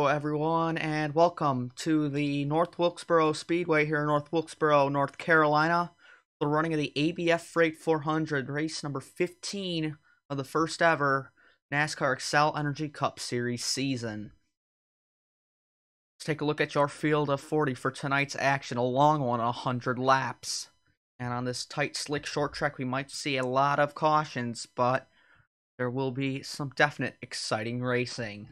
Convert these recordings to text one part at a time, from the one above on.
Hello everyone and welcome to the North Wilkesboro Speedway here in North Wilkesboro, North Carolina. The running of the ABF Freight 400, race number 15 of the first ever NASCAR Excel Energy Cup Series season. Let's take a look at your field of 40 for tonight's action, a long one, 100 laps. And on this tight, slick, short track, we might see a lot of cautions, but there will be some definite exciting racing.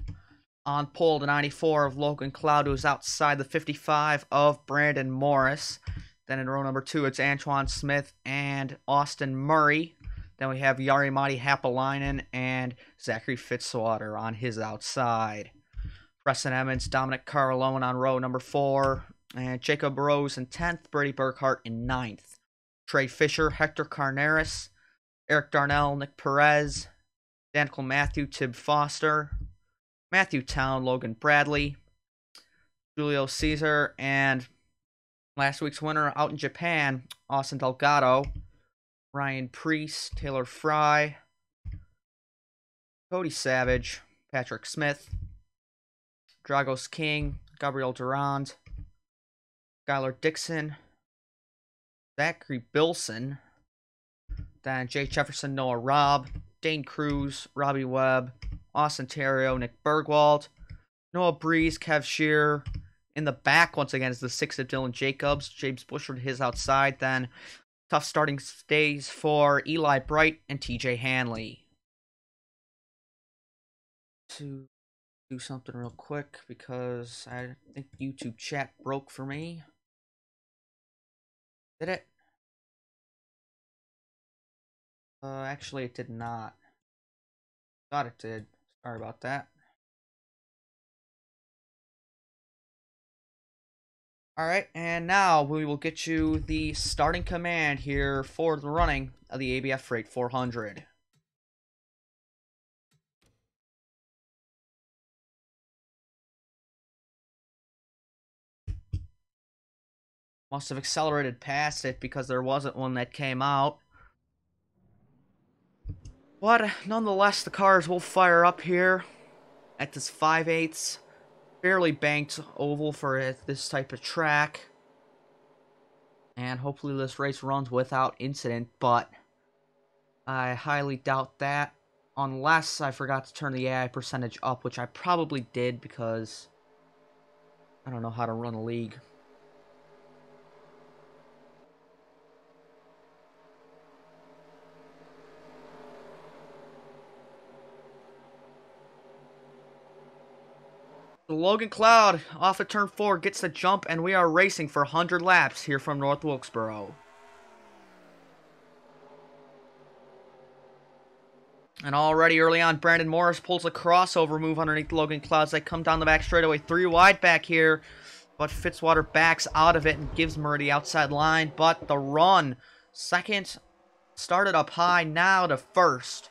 On pole, the 94 of Logan Cloud, who's outside the 55 of Brandon Morris. Then in row number 2, it's Antoine Smith and Austin Murray. Then we have Jari-Matti Haapalainen and Zachary Fitzwater on his outside. Preston Emmons, Dominic Carlone on row number 4. And Jacob Rose in 10th, Brady Burkhart in 9th. Trey Fisher, Hector Carneris, Eric Darnell, Nick Perez, Daniel Matthew, Tib Foster, Matthew Town, Logan Bradley, Julio Caesar, and last week's winner out in Japan, Austin Delgado, Ryan Priest, Taylor Fry, Cody Savage, Patrick Smith, Dragos King, Gabriel Durand, Skylar Dixon, Zachary Bilson, then Jay Jefferson, Noah Robb, Dane Cruz, Robbie Webb, Austin Terrio, Nick Bergwald, Noah Breeze, Kev Shearer. In the back, once again, is the 6th of Dylan Jacobs. James Bushard, his outside. Then tough starting days for Eli Bright and TJ Hanley. To do something real quick because I think YouTube chat broke for me. Did it? Actually, it did not. Thought it did. Sorry about that. Alright, and now we will get you the starting command here for the running of the ABF Freight 400. Must have accelerated past it because there wasn't one that came out. But nonetheless, the cars will fire up here at this 5/8, fairly banked oval for this type of track. And hopefully this race runs without incident, but I highly doubt that. Unless I forgot to turn the AI percentage up, which I probably did because I don't know how to run a league. Logan Cloud off of turn 4 gets the jump, and we are racing for 100 laps here from North Wilkesboro. And already early on, Brandon Morris pulls a crossover move underneath Logan Cloud as they come down the back straightaway. 3 wide back here, but Fitzwater backs out of it and gives Murray the outside line. But the run, second, started up high, now to first.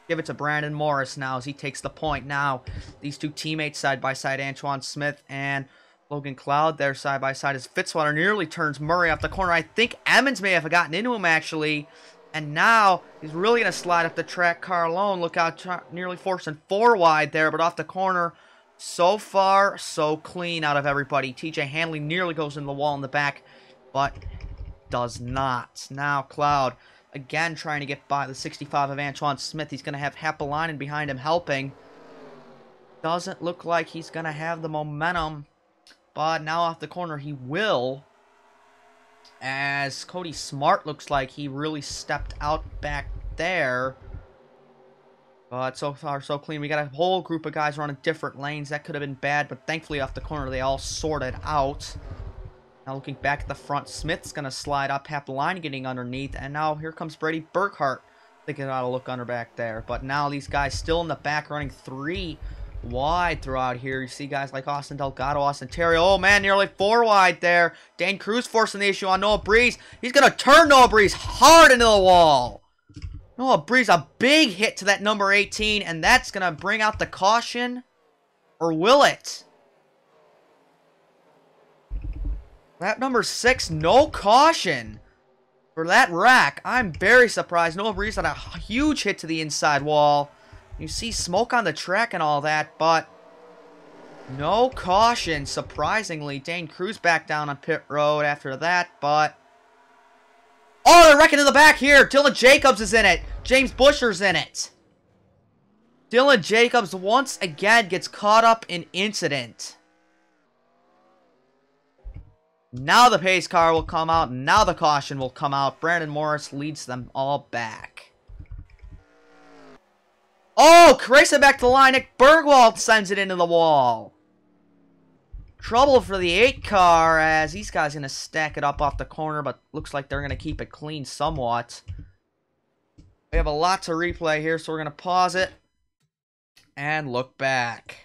Give it to Brandon Morris now as he takes the point. Now, these two teammates side by side, Antoine Smith and Logan Cloud, there side by side as Fitzwater nearly turns Murray off the corner. I think Emmons may have gotten into him actually. And now he's really going to slide up the track. Carlone, look out, nearly forcing 4 wide there, but off the corner. So far, so clean out of everybody. TJ Hanley nearly goes in the wall in the back, but does not. Now, Cloud again trying to get by the 65 of Antoine Smith. He's going to have Haapalainen behind him helping. Doesn't look like he's going to have the momentum. But now off the corner he will. As Cody Smart looks like he really stepped out back there. But so far so clean. We got a whole group of guys running different lanes. That could have been bad, but thankfully off the corner they all sorted out. Now looking back at the front, Smith's going to slide up, Haapalainen getting underneath, and now here comes Brady Burkhart thinking how to look under back there. But now these guys still in the back running 3 wide throughout here. You see guys like Austin Delgado, Austin Terrio. Oh man, nearly 4 wide there. Dane Cruz forcing the issue on Noah Breeze. He's going to turn Noah Breeze hard into the wall. Noah Breeze, a big hit to that number 18, and that's going to bring out the caution. Or will it? That number 6, no caution for that rack. I'm very surprised. Noah Breeze had a huge hit to the inside wall. You see smoke on the track and all that, but No caution, surprisingly. Dane Cruz back down on pit road after that, but... Oh, they're wrecking in the back here! Dylan Jacobs is in it! James Busher's in it! Dylan Jacobs once again gets caught up in incident. Now the pace car will come out. Now the caution will come out. Brandon Morris leads them all back. Oh, racing back to the line. Nick Bergwald sends it into the wall. Trouble for the 8 car as these guys going to stack it up off the corner, but looks like they're going to keep it clean somewhat. We have a lot to replay here, so we're going to pause it and look back.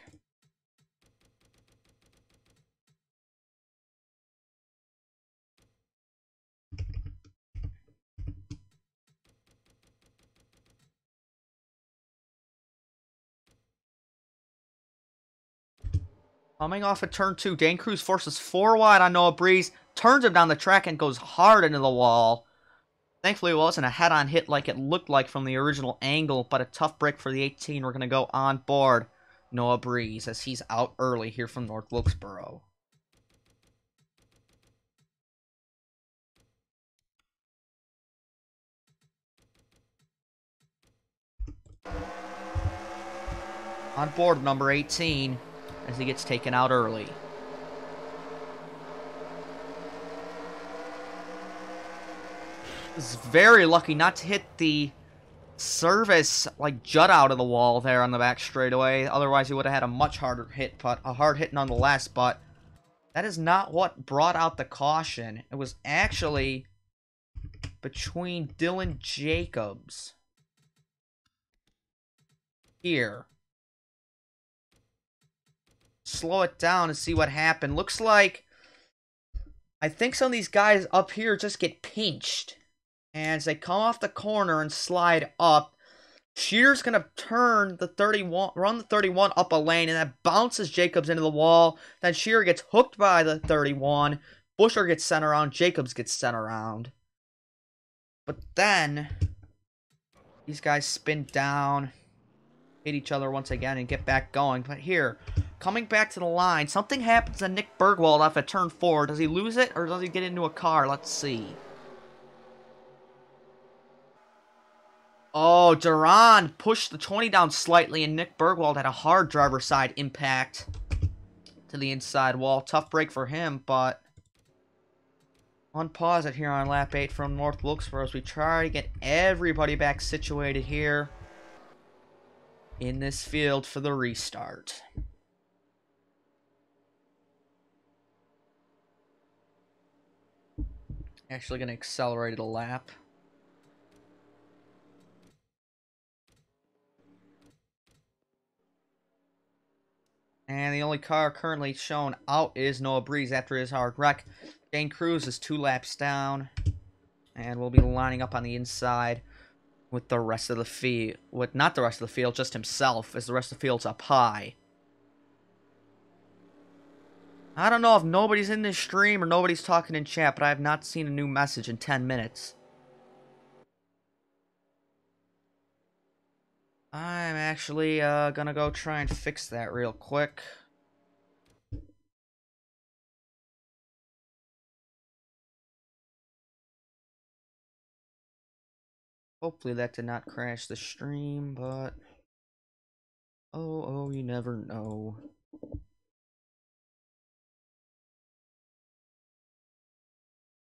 Coming off of turn 2, Dane Cruz forces 4 wide on Noah Breeze, turns him down the track and goes hard into the wall. Thankfully, it wasn't a head-on hit like it looked like from the original angle, but a tough break for the 18. We're going to go on board Noah Breeze as he's out early here from North Wilkesboro. On board number 18 as he gets taken out early. Is very lucky not to hit the service like jut out of the wall there on the back straightaway. Otherwise, he would have had a much harder hit, but a hard hit nonetheless. But that is not what brought out the caution. It was actually between Dylan Jacobs here. Slow it down and see what happened. Looks like I think some of these guys up here just get pinched. And as they come off the corner and slide up, Shear's going to turn the 31, run the 31 up a lane, and that bounces Jacobs into the wall. Then Shear gets hooked by the 31. Busher gets sent around. Jacobs gets sent around. But then these guys spin down, hit each other once again, and get back going. But here, coming back to the line, something happens to Nick Bergwald off at turn 4. Does he lose it, or does he get into a car? Let's see. Oh, Duran pushed the 20 down slightly, and Nick Bergwald had a hard driver's side impact to the inside wall. Tough break for him, but unpause it here on lap 8 from North Wilkesboro as we try to get everybody back situated here in this field for the restart. Actually going to accelerate it a lap. And the only car currently shown out is Noah Breeze after his hard wreck. Dane Cruz is 2 laps down. And we'll be lining up on the inside with the rest of the field. With not the rest of the field, just himself, as the rest of the field's up high. I don't know if nobody's in this stream or nobody's talking in chat, but I have not seen a new message in 10 minutes. I'm actually gonna go try and fix that real quick. Hopefully that did not crash the stream, but oh, you never know.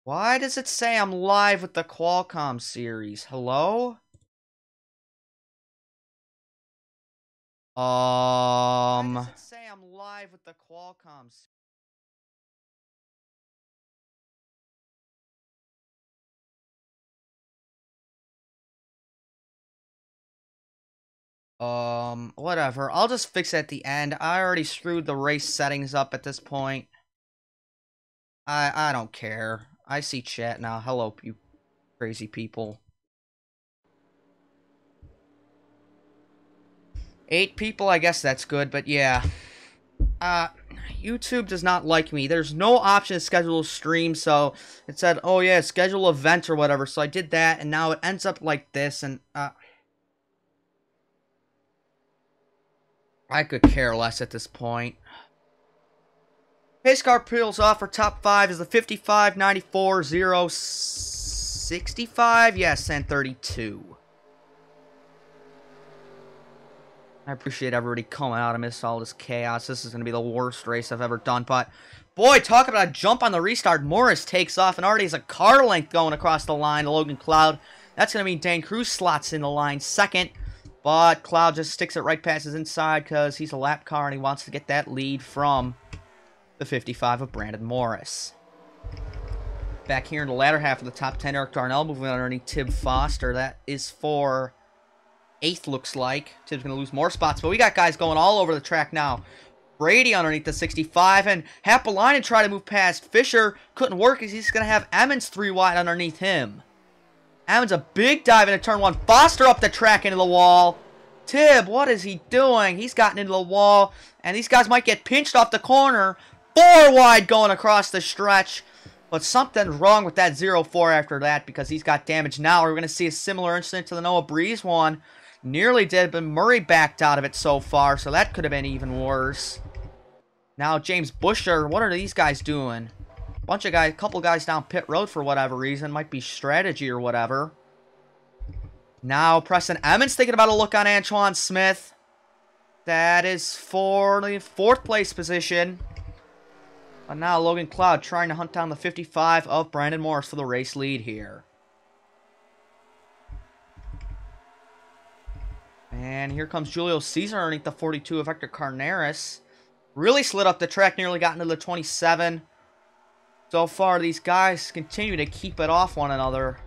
Why does it say I'm live with the Qualcomm series? Hello? Why does it say I'm live with the Qualcomm series? Whatever. I'll just fix it at the end. I already screwed the race settings up at this point. I don't care. I see chat now. Hello, you crazy people. 8 people, I guess that's good, but yeah. YouTube does not like me. There's no option to schedule a stream, so it said, oh yeah, schedule event or whatever. So I did that, and now it ends up like this, and I could care less at this point. Pace car peels off for top 5 is the 55, 94, 0, 65, yes, and 32. I appreciate everybody coming out amidst all this chaos. This is going to be the worst race I've ever done, but boy, talk about a jump on the restart. Morris takes off and already has a car length going across the line to Logan Cloud. That's going to mean Dan Cruz slots in the line second, but Cloud just sticks it right past his inside because he's a lap car and he wants to get that lead from the 55 of Brandon Morris. Back here in the latter half of the top 10, Eric Darnell moving underneath Tib Foster. That is for 8th, looks like. Tib's going to lose more spots, but we got guys going all over the track now. Brady underneath the 65, and Happalainen tried to move past Fisher. Couldn't work because he's going to have Emmons 3 wide underneath him. Emmons a big dive into turn 1. Foster up the track into the wall. Tib, what is he doing? He's gotten into the wall, and these guys might get pinched off the corner. 4 wide going across the stretch. But something's wrong with that 0-4 after that because he's got damage now. We're going to see a similar incident to the Noah Breeze one. Nearly did, but Murray backed out of it so far, so that could have been even worse. Now James Busher, what are these guys doing? Bunch of guys, couple guys down pit road for whatever reason. Might be strategy or whatever. Now Preston Emmons thinking about a look on Antoine Smith. That is for the 4th place position. But now Logan Cloud trying to hunt down the 55 of Brandon Morris for the race lead here. And here comes Julio Caesar underneath the 42 of Hector Carneris. Really slid up the track, nearly got into the 27. So far, these guys continue to keep it off one another.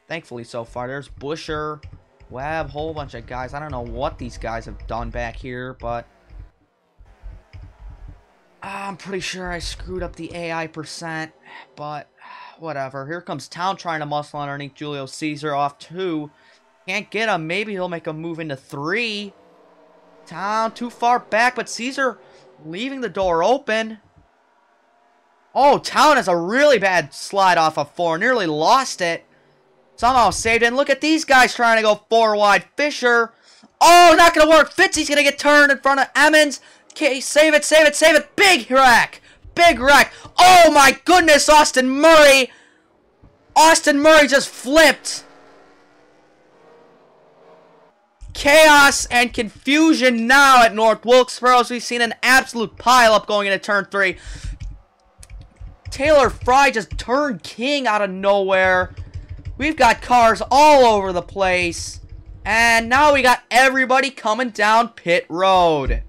Thankfully, so far. There's Busher, Webb, whole bunch of guys. I don't know what these guys have done back here, but I'm pretty sure I screwed up the AI percent, but whatever. Here comes Town trying to muscle underneath Julio Caesar off 2. Can't get him. Maybe he'll make a move into 3. Town too far back, but Caesar leaving the door open. Oh, Town has a really bad slide off of 4. Nearly lost it. Somehow saved it. And look at these guys trying to go 4 wide. Fisher. Oh, not going to work. Fitzy's going to get turned in front of Emmons. Okay, save it, save it, save it. Big wreck. Big wreck. Oh, my goodness, Austin Murray. Austin Murray just flipped. Chaos and confusion now at North Wilkesboro. We've seen an absolute pileup going into turn 3. Taylor Fry just turned king out of nowhere. We've got cars all over the place. And now we got everybody coming down pit road.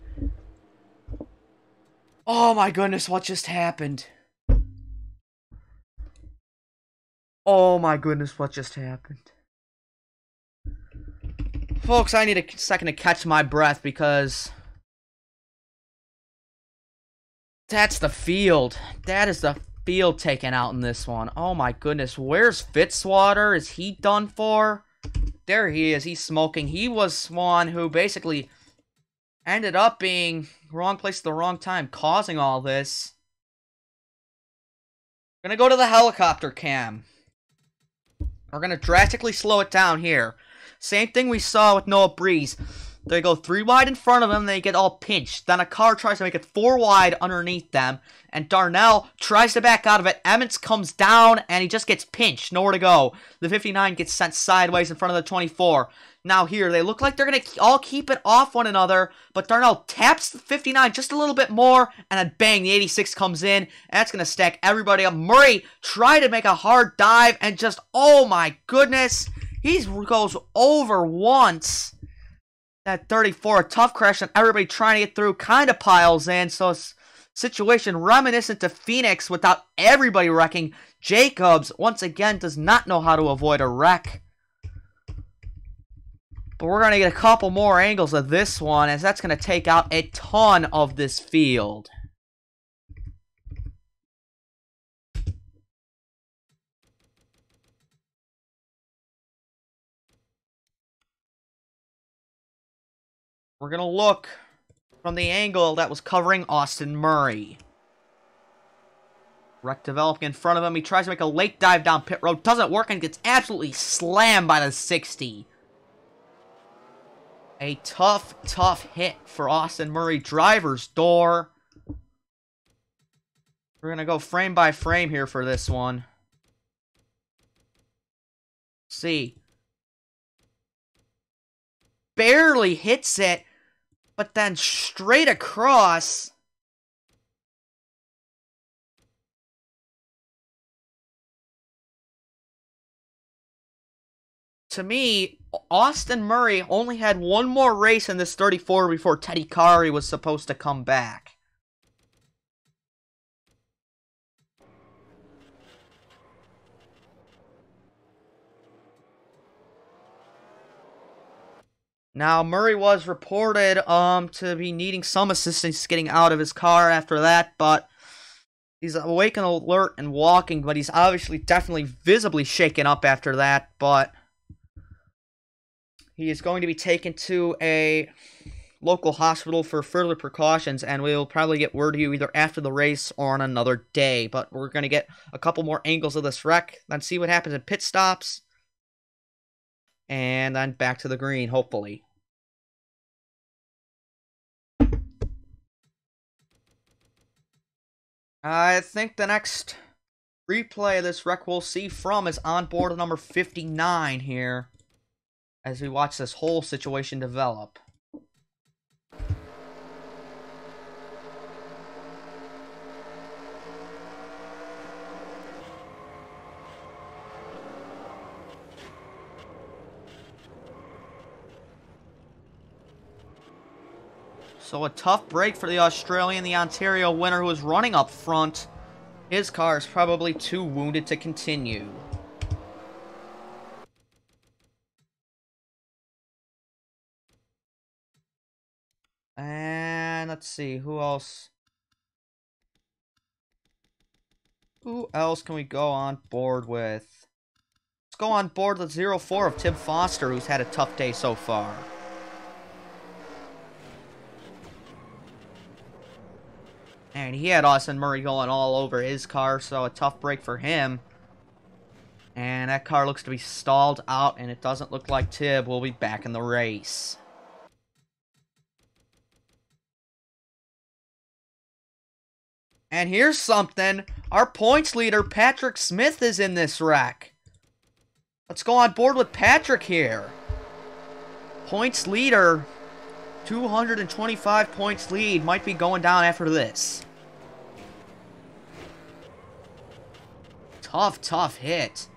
Oh my goodness, what just happened? Oh my goodness, what just happened? Folks, I need a second to catch my breath because that's the field. That is the field taken out in this one. Oh my goodness, where's Fitzwater? Is he done for? There he is. He's smoking. He was one who basically ended up being wrong place at the wrong time, causing all this. Gonna go to the helicopter cam. We're gonna drastically slow it down here. Same thing we saw with Noah Breeze. They go 3 wide in front of them, they get all pinched. Then a car tries to make it 4 wide underneath them, and Darnell tries to back out of it. Emmons comes down, and he just gets pinched. Nowhere to go. The 59 gets sent sideways in front of the 24. Now here, they look like they're going to all keep it off one another, but Darnell taps the 59 just a little bit more, and then bang, the 86 comes in, and that's going to stack everybody up. Murray tried to make a hard dive, and just, oh my goodness, he goes over once. That 34, a tough crash, and everybody trying to get through kind of piles in, so it's a situation reminiscent to Phoenix without everybody wrecking. Jacobs, once again, does not know how to avoid a wreck. But we're going to get a couple more angles of this one, as that's going to take out a ton of this field. We're going to look from the angle that was covering Austin Murray. Wreck developing in front of him. He tries to make a late dive down pit road. Doesn't work and gets absolutely slammed by the 60. A tough, tough hit for Austin Murray. Driver's door. We're going to go frame by frame here for this one. See. Barely hits it, but then straight across. To me, Austin Murray only had one more race in this 34 before Teddy Kari was supposed to come back. Now, Murray was reported to be needing some assistance getting out of his car after that, but he's awake and alert and walking, but he's obviously definitely visibly shaken up after that, but he is going to be taken to a local hospital for further precautions, and we'll probably get word to you either after the race or on another day. But we're going to get a couple more angles of this wreck, then see what happens in pit stops, and then back to the green, hopefully. I think the next replay of this wreck we'll see from is on board number 59 here, as we watch this whole situation develop. So a tough break for the Australian, the Ontario winner, who was running up front. His car is probably too wounded to continue. And let's see, who else? Who else can we go on board with? Let's go on board with 04 of Tim Foster, who's had a tough day so far. And he had Austin Murray going all over his car, so a tough break for him. And that car looks to be stalled out, and it doesn't look like Tib will be back in the race. And here's something. Our points leader, Patrick Smith, is in this wreck. Let's go on board with Patrick here. Points leader, 225 points lead, might be going down after this. Tough hit.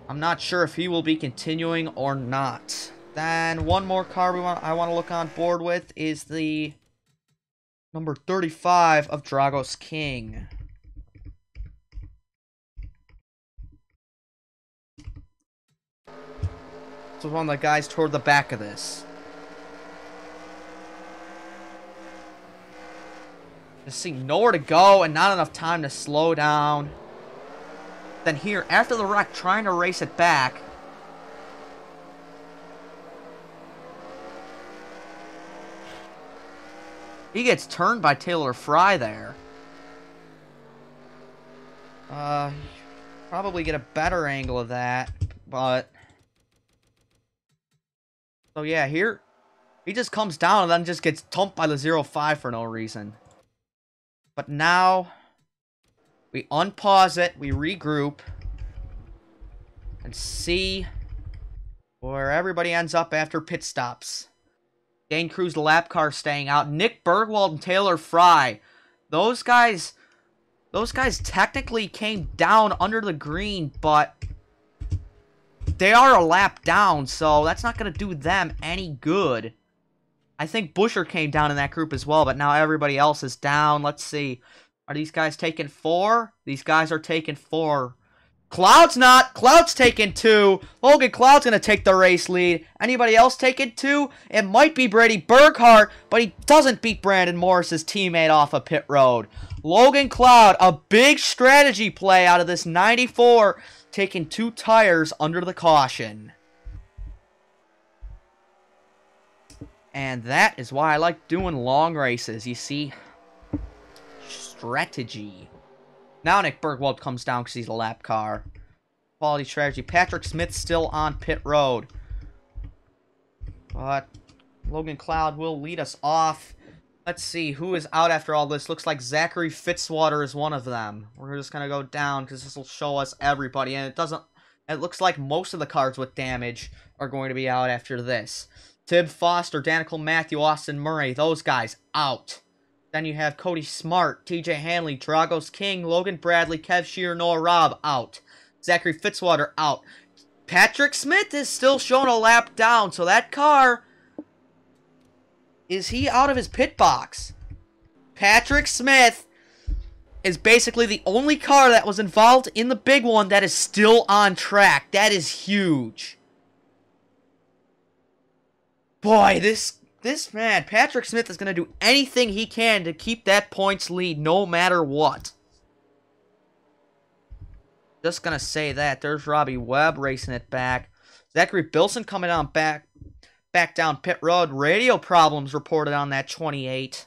I'm not sure if he will be continuing or not. Then one more car I want to look on board with is the number 35 of Dragos King. So one of the guys toward the back of this. Just see nowhere to go and not enough time to slow down. Then here, after the wreck, trying to race it back. He gets turned by Taylor Fry there. Probably get a better angle of that, but... So yeah, here, he just comes down and then just gets thumped by the 05 for no reason. But now, we unpause it, we regroup, and see where everybody ends up after pit stops. Dane Cruz, the lap car, staying out. Nick Bergwald and Taylor Fry. Those guys technically came down under the green, but they are a lap down, so that's not going to do them any good. I think Busher came down in that group as well, but now everybody else is down. Let's see. Are these guys taking 4? These guys are taking 4. Cloud's not. Cloud's taking 2. Logan Cloud's going to take the race lead. Anybody else taking 2? It might be Brady Burkhart, but he doesn't beat Brandon Morris's teammate off of pit road. Logan Cloud, a big strategy play out of this 94, taking 2 tires under the caution. And that is why I like doing long races. You see, strategy. Now Nick Bergwald comes down because he's a lap car. Quality strategy. Patrick Smith still on pit road. But Logan Cloud will lead us off. Let's see who is out after all this. Looks like Zachary Fitzwater is one of them. We're just gonna go down because this will show us everybody, and it looks like most of the cards with damage are going to be out after this. Tib Foster, Danica Matthew, Austin Murray, those guys out. Then you have Cody Smart, TJ Hanley, Dragos King, Logan Bradley, Kev Shear, Noah Robb out. Zachary Fitzwater out. Patrick Smith is still showing a lap down, so that car, is he out of his pit box? Patrick Smith is basically the only car that was involved in the big one that is still on track. That is huge. Boy, this man, Patrick Smith, is going to do anything he can to keep that points lead no matter what. Just going to say that. There's Robbie Webb racing it back. Zachary Bilson coming on back down pit road. Radio problems reported on that 28.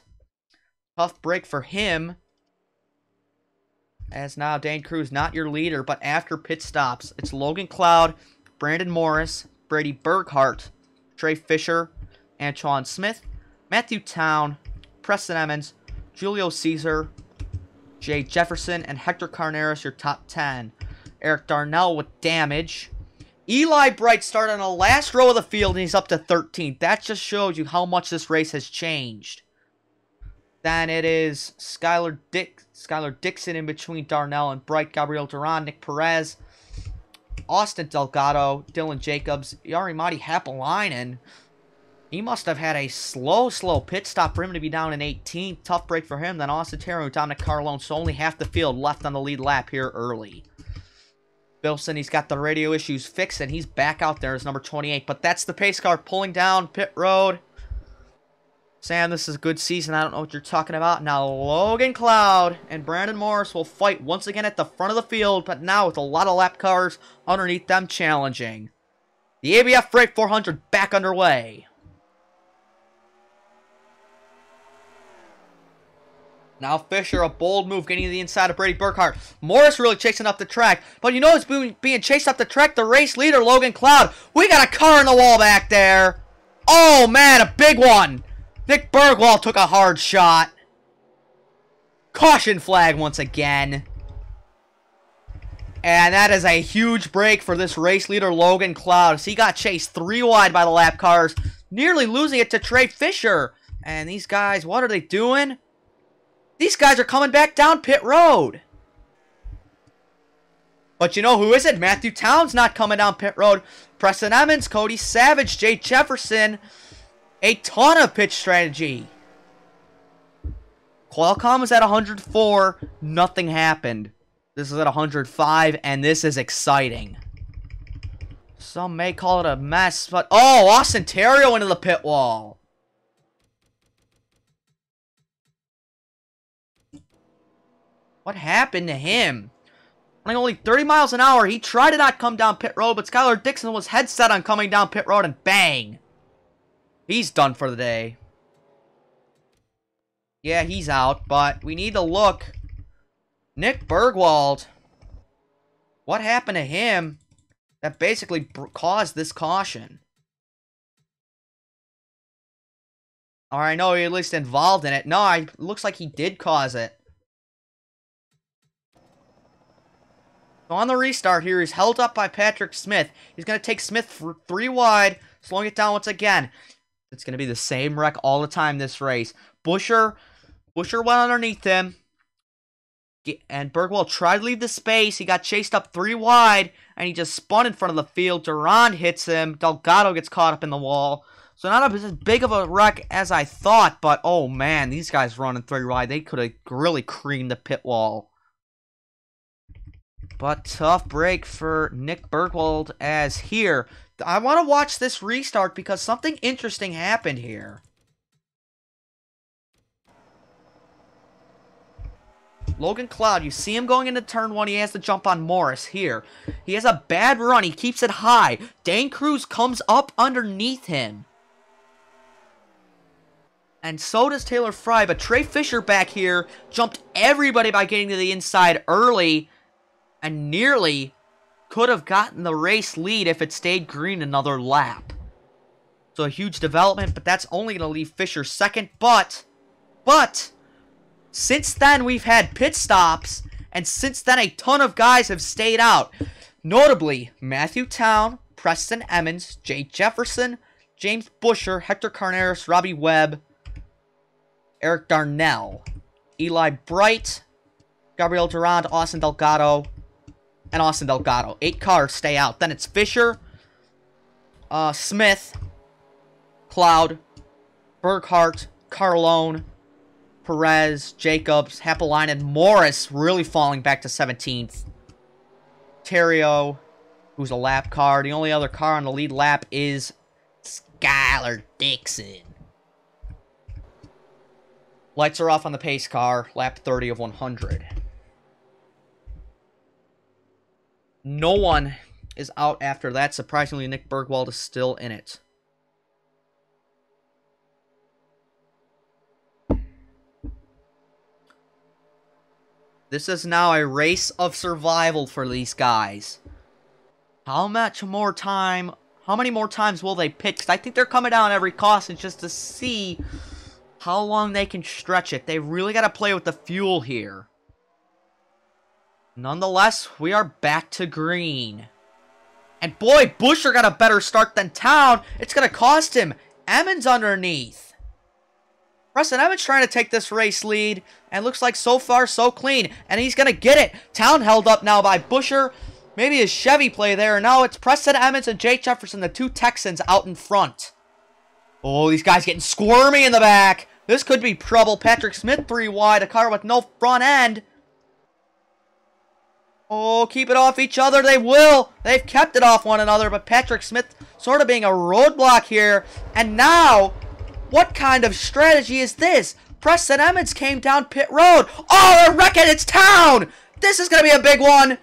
Tough break for him. As now Dane Cruz, not your leader, but after pit stops, it's Logan Cloud, Brandon Morris, Brady Berghardt, Trey Fisher, Antoine Smith, Matthew Town, Preston Emmons, Julio Caesar, Jay Jefferson, and Hector Carneros, your top 10. Eric Darnell with damage. Eli Bright started on the last row of the field, and he's up to 13th. That just shows you how much this race has changed. Then it is Skylar Dixon in between Darnell and Bright, Gabriel Duran, Nick Perez, Austin Delgado, Dylan Jacobs, Yarimati Hapalainen. He must have had a slow pit stop for him to be down in 18th. Tough break for him. Then Austin Terrell, Dominic Carlone, so only half the field left on the lead lap here early. Bilson, he's got the radio issues fixed, and he's back out there as number 28. But that's the pace car pulling down pit road. Sam, this is a good season. I don't know what you're talking about. Now, Logan Cloud and Brandon Morris will fight once again at the front of the field, but now with a lot of lap cars underneath them challenging. The ABF Freight 400 back underway. Now Fisher, a bold move, getting to the inside of Brady Burkhart. Morris really chasing up the track. But you know who's being chased up the track? The race leader, Logan Cloud. We got a car in the wall back there. Oh, man, a big one. Nick Bergwall took a hard shot. Caution flag once again. And that is a huge break for this race leader, Logan Cloud, as he got chased 3 wide by the lap cars, nearly losing it to Trey Fisher. And these guys, what are they doing? These guys are coming back down pit road. But you know who is it? Matthew Town's not coming down pit road. Preston Emmons, Cody Savage, Jay Jefferson. A ton of pitch strategy. Qualcomm is at 104. Nothing happened. This is at 105, and this is exciting. Some may call it a mess, but... Oh, Austin Terrio into the pit wall. What happened to him? Running only 30 miles an hour, he tried to not come down pit road, but Skylar Dixon was head set on coming down pit road, and bang! He's done for the day. Yeah, he's out, but we need to look. Nick Bergwald. What happened to him that basically caused this caution? Or I know he at least involved in it. No, it looks like he did cause it. So on the restart here, he's held up by Patrick Smith. He's going to take Smith for 3 wide, slowing it down once again. It's going to be the same wreck all the time this race. Busher went underneath him. And Bergwall tried to leave the space. He got chased up 3 wide, and he just spun in front of the field. Durand hits him. Delgado gets caught up in the wall. So not as big of a wreck as I thought, but oh man, these guys running 3 wide. They could have really creamed the pit wall. But tough break for Nick Bergwald as here. I want to watch this restart because something interesting happened here. Logan Cloud, you see him going into turn 1. He has to jump on Morris here. He has a bad run. He keeps it high. Dane Cruz comes up underneath him. And so does Taylor Fry. But Trey Fisher back here jumped everybody by getting to the inside early. And nearly could have gotten the race lead if it stayed green another lap. So a huge development, but that's only going to leave Fisher second. But But since then, we've had pit stops, and since then, a ton of guys have stayed out. Notably, Matthew Town, Preston Emmons, Jay Jefferson, James Busher, Hector Carneros, Robbie Webb, Eric Darnell, Eli Bright, Gabriel Durand, Austin Delgado, and Austin Delgado. 8 cars stay out. Then it's Fisher, Smith, Cloud, Berghart, Carlone, Perez, Jacobs, Happelainen, Morris really falling back to 17th. Terrio, who's a lap car. The only other car on the lead lap is Skylar Dixon. Lights are off on the pace car, lap 30 of 100. No one is out after that. Surprisingly, Nick Bergwald is still in it. This is now a race of survival for these guys. How many more times will they pit? Because I think they're coming down every caution just to see how long they can stretch it. They really got to play with the fuel here. Nonetheless, we are back to green. And boy, Busher got a better start than Town. It's going to cost him. Emmons underneath. Preston Emmons trying to take this race lead. And looks like so far so clean. And he's going to get it. Town held up now by Busher. Maybe his Chevy play there. No, it's Preston Emmons and Jay Jefferson, the 2 Texans out in front. Oh, these guys getting squirmy in the back. This could be trouble. Patrick Smith 3 wide. A car with no front end. Oh, keep it off each other. They will. They've kept it off one another. But Patrick Smith sort of being a roadblock here. And now, what kind of strategy is this? Preston Emmons came down pit road. Oh, they're wrecking. It's Town. This is going to be a big one.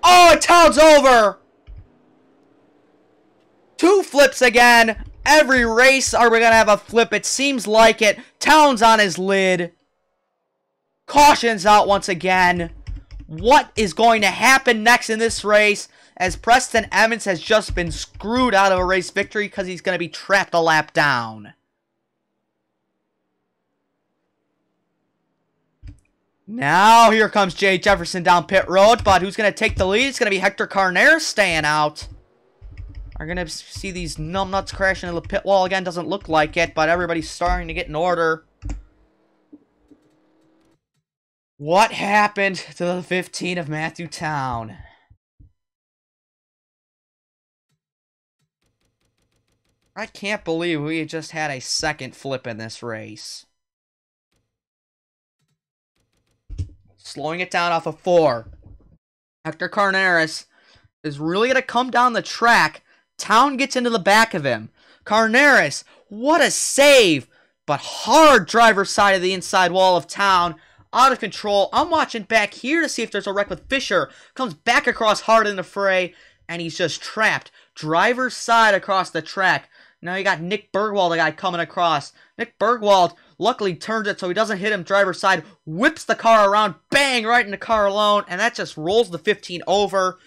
Oh, Town's over. 2 flips again. Every race are we going to have a flip. It seems like it. Town's on his lid. Caution's out once again. What is going to happen next in this race as Preston Emmons has just been screwed out of a race victory because he's going to be trapped a lap down. Now here comes Jay Jefferson down pit road, but who's going to take the lead? It's going to be Hector Carneros staying out. We're going to see these numbnuts crashing into the pit wall again. Doesn't look like it, but everybody's starting to get in order. What happened to the 15 of Matthew Town? I can't believe we just had a second flip in this race. Slowing it down off of 4. Hector Carneros is really going to come down the track. Town gets into the back of him. Carneros, what a save! But hard driver's side of the inside wall of Town. Out of control. I'm watching back here to see if there's a wreck with Fisher. Comes back across hard in the fray, and he's just trapped. Driver's side across the track. Now you got Nick Bergwald, the guy coming across. Nick Bergwald luckily turns it so he doesn't hit him driver's side. Whips the car around. Bang! Right into Carlone. And that just rolls the 15 over.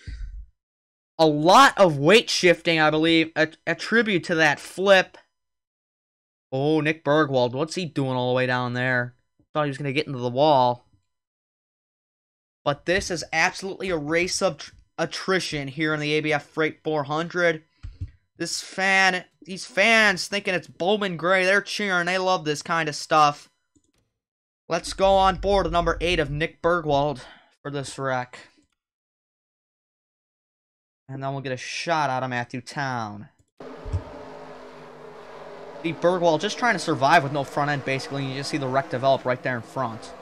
A lot of weight shifting, I believe, attribute to that flip. Oh, Nick Bergwald. What's he doing all the way down there? Thought he was going to get into the wall. But this is absolutely a race of attrition here in the ABF Freight 400. These fans thinking it's Bowman Gray. They're cheering. They love this kind of stuff. Let's go on board to number 8 of Nick Bergwald for this wreck. And then we'll get a shot out of Matthew Town. See Bergwald just trying to survive with no front end, basically. And you just see the wreck develop right there in front.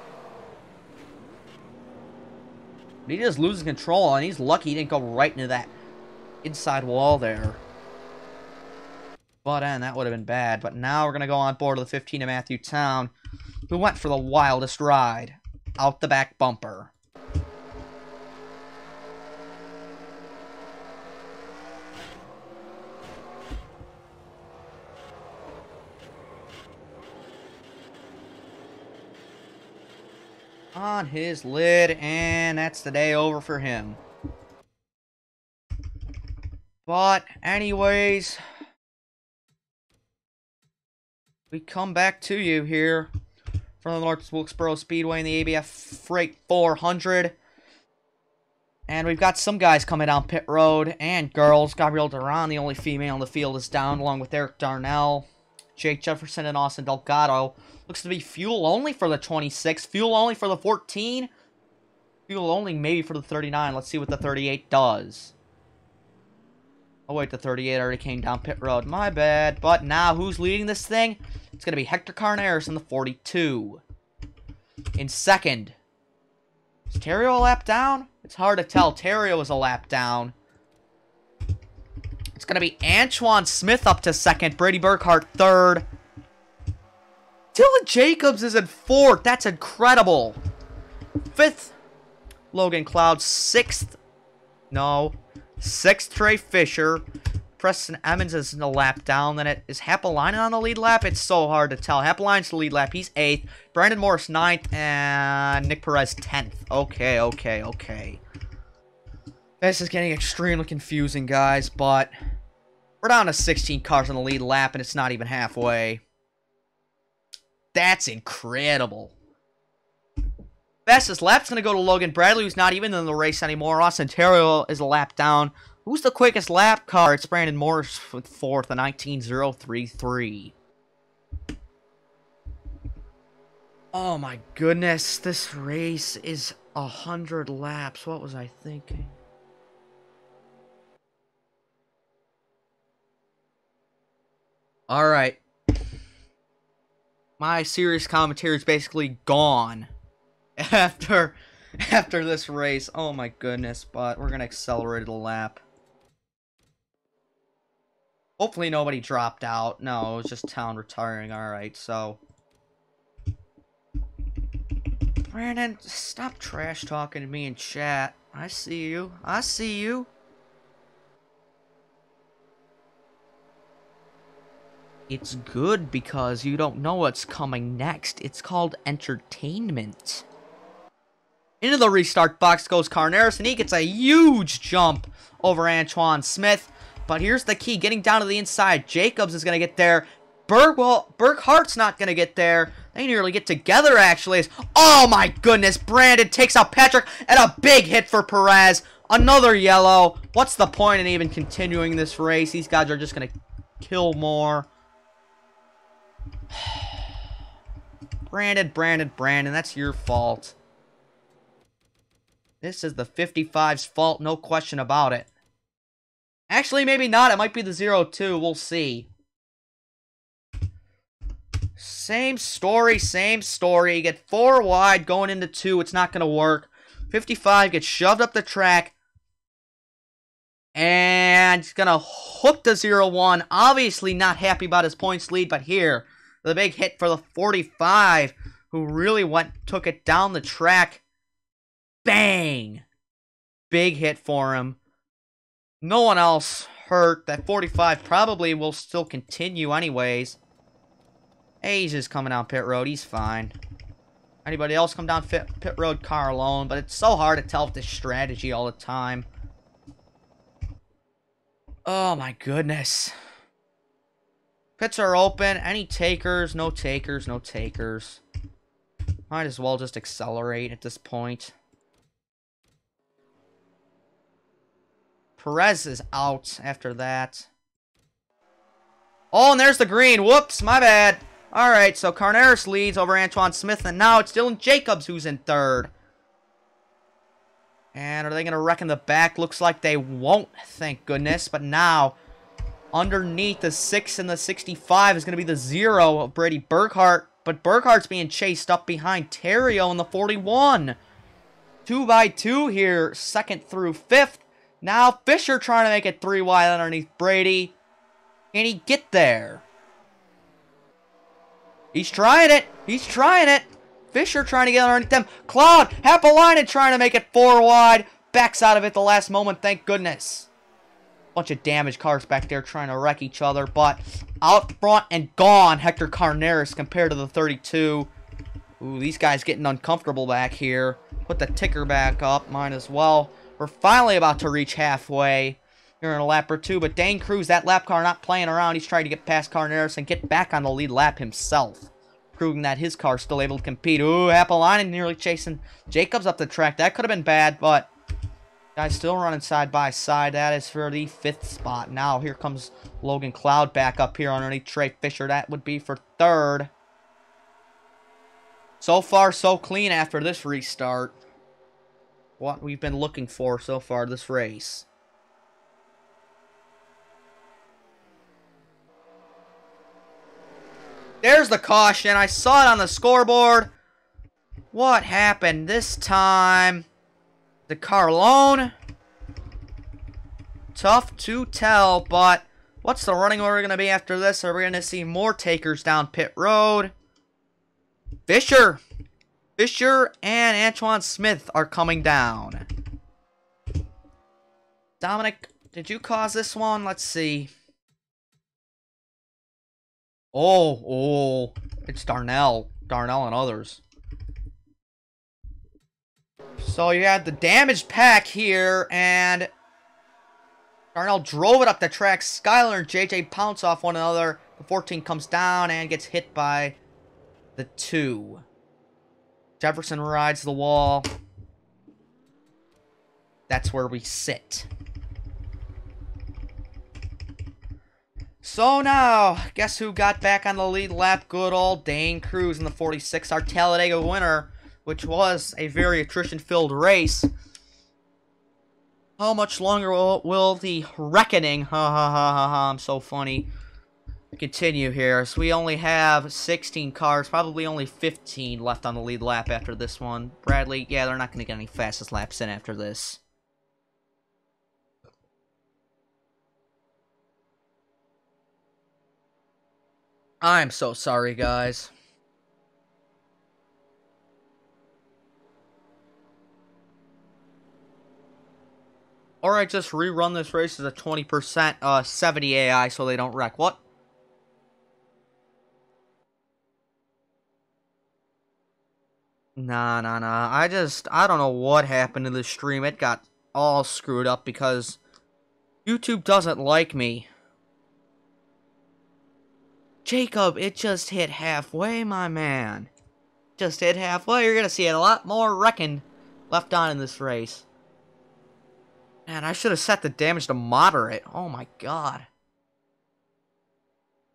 But he just loses control, and he's lucky he didn't go right into that inside wall there. But that would have been bad. But now we're going to go on board to the 15 of Matthew Town, who went for the wildest ride. Out the back bumper. On his lid, and that's the day over for him. But anyways, we come back to you here from the North Wilkesboro Speedway in the ABF Freight 400. And we've got some guys coming down pit road, and girls. Gabrielle Duran, the only female in the field, is down, along with Eric Darnell, Jake Jefferson, and Austin Delgado. Looks to be fuel only for the 26, fuel only for the 14, fuel only maybe for the 39. Let's see what the 38 does. Oh wait, the 38 already came down pit road. My bad. But now, who's leading this thing? It's going to be Hector Carneros in the 42. In second. Is Terrio a lap down? It's hard to tell. Terrio is a lap down. It's going to be Antoine Smith up to second. Brady Burkhart third. Dylan Jacobs is in fourth. That's incredible. Fifth, Logan Cloud. Sixth, Trey Fisher. Preston Emmons is in the lap down. Then it is Happalainen on the lead lap. It's so hard to tell. Happalainen's the lead lap. He's 8th. Brandon Morris 9th. And Nick Perez 10th. Okay. This is getting extremely confusing, guys. But we're down to 16 cars on the lead lap. And it's not even halfway. That's incredible. Fastest lap's going to go to Logan Bradley, who's not even in the race anymore. Austin Terrio is a lap down. Who's the quickest lap car? It's Brandon Morris with 4th, a 19.033. Oh my goodness, this race is 100 laps. What was I thinking? Alright. My serious commentary is basically gone after this race. Oh my goodness, but we're going to accelerate it a lap. Hopefully nobody dropped out. No, it was just Town retiring. Alright, so. Brandon, stop trash talking to me in chat. I see you. I see you. It's good because you don't know what's coming next. It's called entertainment. Into the restart box goes Carneros, and he gets a huge jump over Antoine Smith. But here's the key, getting down to the inside. Jacobs is going to get there. Burkhart's not going to get there. They nearly get together, actually. Oh, my goodness. Brandon takes out Patrick, and a big hit for Perez. Another yellow. What's the point in even continuing this race? These guys are just going to kill more. Brandon, that's your fault. This is the 55's fault, no question about it. Actually, maybe not. It might be the 0-2. We'll see. Same story. You get 4 wide going into 2. It's not going to work. 55 gets shoved up the track. And he's going to hook the 0-1. Obviously not happy about his points lead. But here, the big hit for the 45, who really took it down the track. Bang! Big hit for him. No one else hurt. That 45 probably will still continue anyways. Hey, he's just coming down pit road. He's fine. Anybody else come down pit road car alone? But it's so hard to tell with this strategy all the time. Oh my goodness. Pits are open. Any takers? No takers. Might as well just accelerate at this point. Perez is out after that. Oh, and there's the green. Whoops, my bad. Alright, so Carneros leads over Antoine Smith, and now it's Dylan Jacobs who's in third. And are they going to wreck in the back? Looks like they won't, thank goodness. But now, underneath the 6 and the 65 is going to be the 0 of Brady Burkhart. But Burkhart's being chased up behind Terrio in the 41. 2 by 2 here, 2nd through 5th. Now Fisher trying to make it 3 wide underneath Brady. Can he get there? He's trying it. Fisher trying to get underneath them. Cloud, Happalainen trying to make it 4 wide. Backs out of it the last moment, thank goodness. Bunch of damaged cars back there trying to wreck each other. But out front and gone, Hector Carneros compared to the 32. Ooh, these guys getting uncomfortable back here. Put the ticker back up, might as well. We're finally about to reach halfway here in a lap or 2. But Dane Cruz, that lap car, not playing around. He's trying to get past Carneros and get back on the lead lap himself. proving that his car's still able to compete. Ooh, Appolinen nearly chasing Jacobs up the track. That could have been bad, but guys still running side by side. That is for the 5th spot. Now here comes Logan Cloud back up here underneath Trey Fisher. That would be for 3rd. So far, so clean after this restart. What we've been looking for so far this race. There's the caution. I saw it on the scoreboard. What happened this time? The Carlone? Tough to tell, but what's the running order going to be after this? Are we going to see more takers down pit road? Fisher and Antoine Smith are coming down. Dominic, did you cause this one? Let's see. Oh, it's Darnell and others. So you had the damaged pack here, and Darnell drove it up the track. Skyler and JJ pounce off one another. The 14 comes down and gets hit by the 2. Jefferson rides the wall. That's where we sit. So now, guess who got back on the lead lap? Good old Dane Cruz in the 46, our Talladega winner, which was a very attrition-filled race. How much longer will the reckoning, I'm so funny, continue here? So we only have 16 cars, probably only 15 left on the lead lap after this one. Bradley, yeah, they're not going to get any fastest laps in after this. I'm so sorry, guys. Or I just rerun this race as a 20% 70 AI so they don't wreck. What? Nah. I don't know what happened to the stream. It got all screwed up because YouTube doesn't like me. Jacob, it just hit halfway, my man. Just hit halfway. You're going to see a lot more wrecking left on in this race. Man, I should have set the damage to moderate. Oh my god.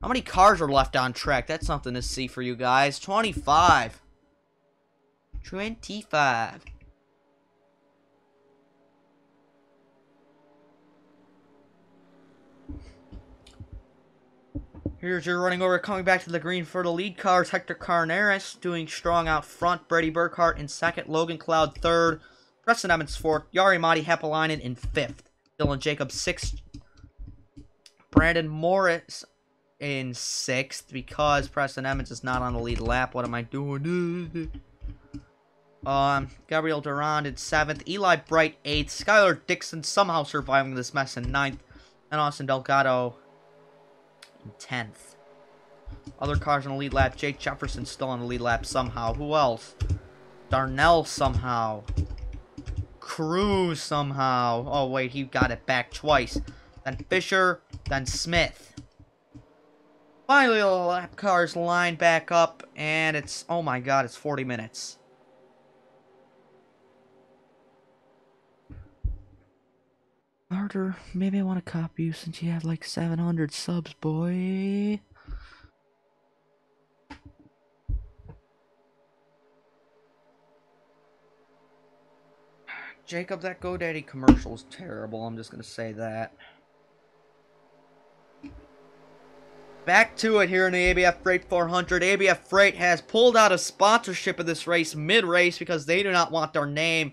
How many cars are left on track? That's something to see for you guys. 25. 25. Here's your running order coming back to the green for the lead cars. Hector Carneras doing strong out front. Brady Burkhart in 2nd. Logan Cloud 3rd. Preston Emmons 4th. Jari Matti Hepalainen in 5th. Dylan Jacobs 6th. Brandon Morris in 6th because Preston Emmons is not on the lead lap. What am I doing? Gabriel Durand in 7th. Eli Bright 8th. Skylar Dixon somehow surviving this mess in 9th. And Austin Delgado in 10th. Other cars on the lead lap. Jake Jefferson still on the lead lap somehow. Who else? Darnell somehow. Cruz somehow. Oh, wait, he got it back twice. Then Fisher, then Smith. Finally, the lap cars line back up, and it's, oh my god, it's 40 minutes. Arthur, maybe I want to copy you since you have like 700 subs, boy. Jacob, that GoDaddy commercial is terrible. I'm just going to say that. Back to it here in the ABF Freight 400. ABF Freight has pulled out a sponsorship of this race mid-race because they do not want their name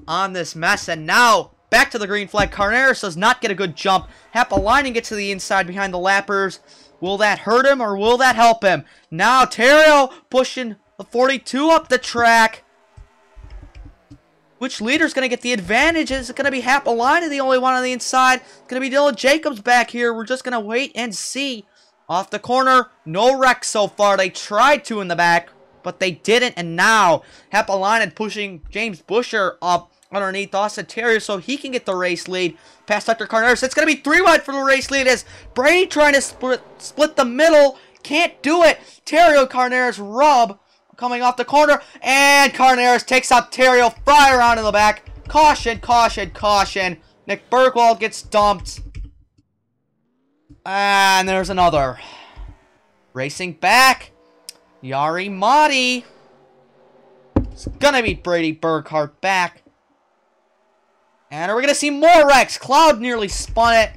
on this mess. And now, back to the green flag. Carneras does not get a good jump. Hapalainen gets to the inside behind the lappers. Will that hurt him or will that help him? Now, Terrio pushing the 42 up the track. Which leader's going to get the advantage? Is it going to be Hapalainen, the only one on the inside? It's going to be Dylan Jacobs back here. We're just going to wait and see. Off the corner, no wreck so far. They tried to in the back, but they didn't. And now, Hapalainen pushing James Busher up underneath Austin Terrio so he can get the race lead past Hector Carneras. It's going to be 3 wide for the race lead as Brady trying to split the middle. Can't do it. Terrio Carneros rub coming off the corner. And Carneros takes out Terrio. Fry around in the back. Caution, caution, caution. Nick Bergwald gets dumped. And there's another. Racing back. Yari Mahdi. It's gonna beat Brady Burkhart back. And we're gonna see more wrecks. Cloud nearly spun it.